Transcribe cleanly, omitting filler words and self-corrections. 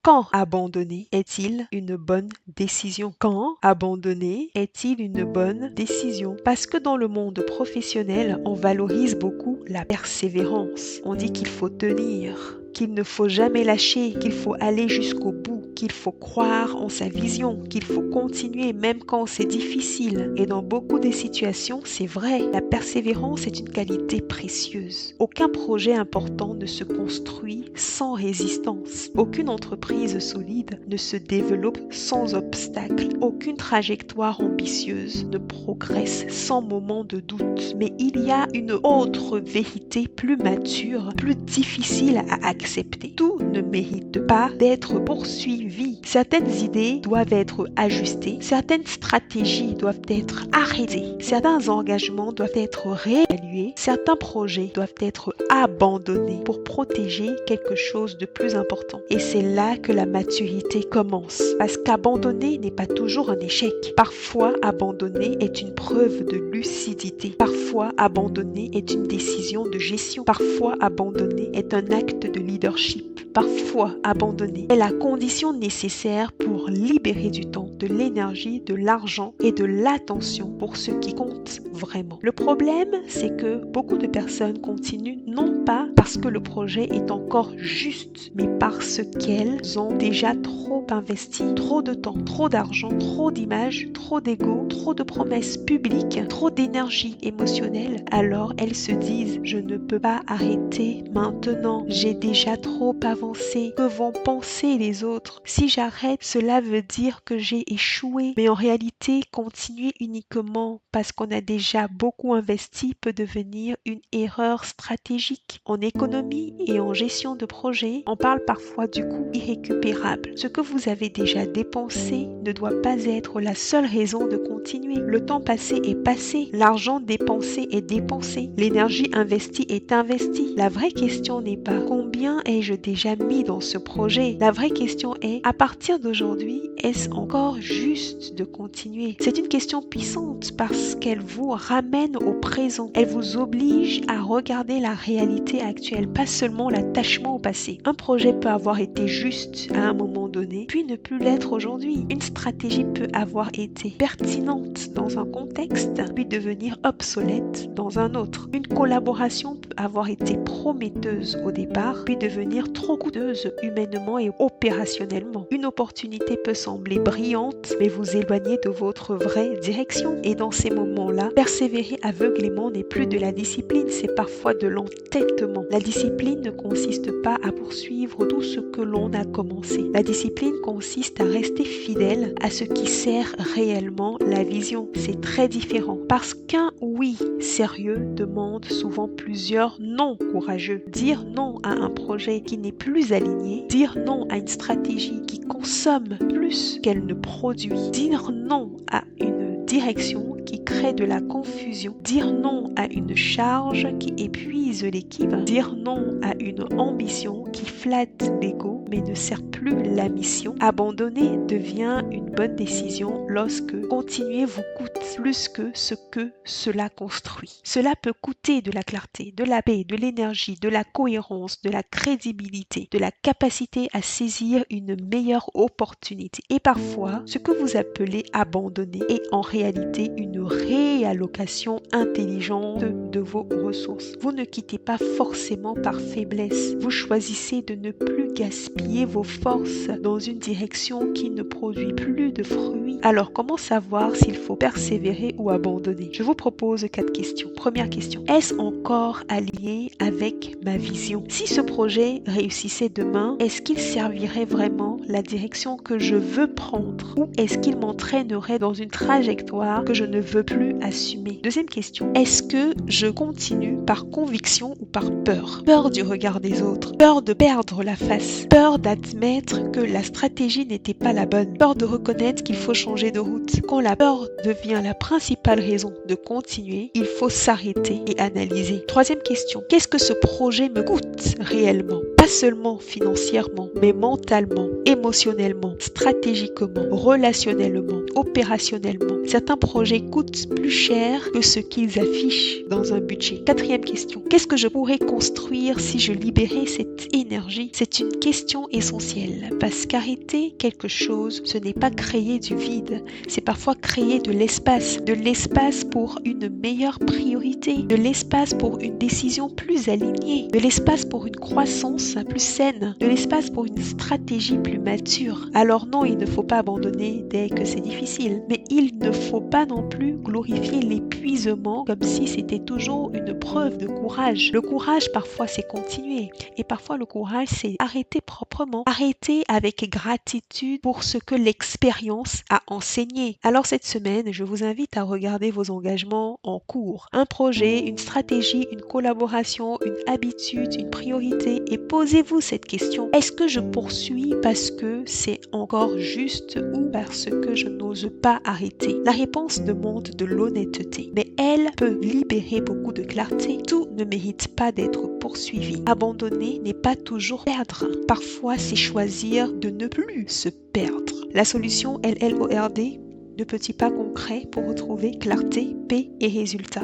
Quand abandonner est-il une bonne décision? Quand abandonner est-il une bonne décision? Parce que dans le monde professionnel, on valorise beaucoup la persévérance. On dit qu'il faut tenir, qu'il ne faut jamais lâcher, qu'il faut aller jusqu'au bout, qu'il faut croire en sa vision, qu'il faut continuer même quand c'est difficile. Et dans beaucoup de situations, c'est vrai, la persévérance est une qualité précieuse. Aucun projet important ne se construit sans résistance. Aucune entreprise solide ne se développe sans obstacle. Aucune trajectoire ambitieuse ne progresse sans moment de doute. Mais il y a une autre vérité plus mature, plus difficile à accepter. Tout ne mérite pas d'être poursuivi. Certaines idées doivent être ajustées, certaines stratégies doivent être arrêtées, certains engagements doivent être réévalués, certains projets doivent être abandonnés pour protéger quelque chose de plus important. Et c'est là que la maturité commence. Parce qu'abandonner n'est pas toujours un échec. Parfois, abandonner est une preuve de lucidité. Parfois, abandonner est une décision de gestion. Parfois, abandonner est un acte de leadership. Parfois, abandonner est la condition nécessaire pour libérer du temps, de l'énergie, de l'argent et de l'attention pour ce qui compte vraiment. Le problème, c'est que beaucoup de personnes continuent non pas parce que le projet est encore juste, mais parce qu'elles ont déjà trop investi, trop de temps, trop d'argent, trop d'images, trop d'ego, trop de promesses publiques, trop d'énergie émotionnelle. Alors elles se disent, je ne peux pas arrêter maintenant, j'ai déjà trop avancé. Que vont penser les autres? Si j'arrête, cela veut dire que j'ai échoué. Mais en réalité, continuer uniquement parce qu'on a déjà beaucoup investi peut devenir une erreur stratégique. En économie et en gestion de projet, on parle parfois du coût irrécupérable. Ce que vous avez déjà dépensé ne doit pas être la seule raison de continuer. Le temps passé est passé, l'argent dépensé est dépensé, l'énergie investie est investie. La vraie question n'est pas combien ai-je déjà mis dans ce projet. La vraie question est, à partir d'aujourd'hui, est-ce encore juste de continuer? C'est une question puissante parce qu'elle vous ramène au présent. Elle vous oblige à regarder la réalité actuelle, pas seulement l'attachement au passé. Un projet peut avoir été juste à un moment donné, puis ne plus l'être aujourd'hui. Une stratégie peut avoir été pertinente dans un contexte, puis devenir obsolète dans un autre. Une collaboration peut avoir été prometteuse au départ, puis devenir trop coûteuse humainement et opérationnellement. Une opportunité peut sembler brillante, mais vous éloigner de votre vraie direction. Et dans ces moments-là, persévérer aveuglément n'est plus de la discipline, c'est parfois de l'entêtement. La discipline ne consiste pas à poursuivre tout ce que l'on a commencé. La discipline consiste à rester fidèle à ce qui sert réellement la vision. C'est très différent. Parce qu'un oui sérieux demande souvent plusieurs non courageux. Dire non à un projet qui n'est plus aligné, dire non à une stratégie qui consomme plus qu'elle ne produit, dire non à une direction qui crée de la confusion, dire non à une charge qui épuise l'équipe, dire non à une ambition qui flatte l'ego mais ne sert plus la mission. Abandonner devient une bonne décision lorsque continuer vous coûte plus que ce que cela construit. Cela peut coûter de la clarté, de la paix, de l'énergie, de la cohérence, de la crédibilité, de la capacité à saisir une meilleure opportunité. Et parfois, ce que vous appelez abandonner est en réalité une réallocation intelligente de vos ressources. Vous ne quittez pas forcément par faiblesse. Vous choisissez de ne plus gaspiller vos forces dans une direction qui ne produit plus de fruits. Alors, comment savoir s'il faut persévérer ou abandonner? Je vous propose 4 questions. Première question, est-ce encore aligné avec ma vision? Si ce projet réussissait demain, est-ce qu'il servirait vraiment la direction que je veux prendre? Ou est-ce qu'il m'entraînerait dans une trajectoire que je ne veux plus assumer? Deuxième question, est-ce que je continue par conviction ou par peur? Peur du regard des autres, peur de perdre la face, peur d'admettre que la stratégie n'était pas la bonne, peur de reconnaître qu'il faut changer de route. Quand la peur devient la principale raison de continuer, il faut s'arrêter et analyser. Troisième question, qu'est-ce que ce projet me coûte réellement? Pas seulement financièrement, mais mentalement, émotionnellement, stratégiquement, relationnellement, opérationnellement. Certains projets coûtent plus cher que ce qu'ils affichent dans un budget. Quatrième question. Qu'est-ce que je pourrais construire si je libérais cette énergie? C'est une question essentielle parce qu'arrêter quelque chose, ce n'est pas créer du vide, c'est parfois créer de l'espace pour une meilleure priorité, de l'espace pour une décision plus alignée, de l'espace pour une croissance plus saine, de l'espace pour une stratégie plus mature. Alors non, il ne faut pas abandonner dès que c'est difficile, mais il ne faut pas non plus glorifier l'épuisement comme si c'était toujours une preuve de courage. Le courage, parfois, c'est continuer. Et parfois, le courage, c'est arrêter proprement. Arrêter avec gratitude pour ce que l'expérience a enseigné. Alors, cette semaine, je vous invite à regarder vos engagements en cours. Un projet, une stratégie, une collaboration, une habitude, une priorité. Et posez-vous cette question. Est-ce que je poursuis parce que c'est encore juste ou parce que je n'ose pas arrêter? La réponse demande de l'honnêteté, mais elle peut libérer beaucoup de clarté. Tout ne mérite pas d'être poursuivi. Abandonner n'est pas toujours perdre. Parfois, c'est choisir de ne plus se perdre. La solution LLORD, de petits pas concrets pour retrouver clarté, paix et résultats.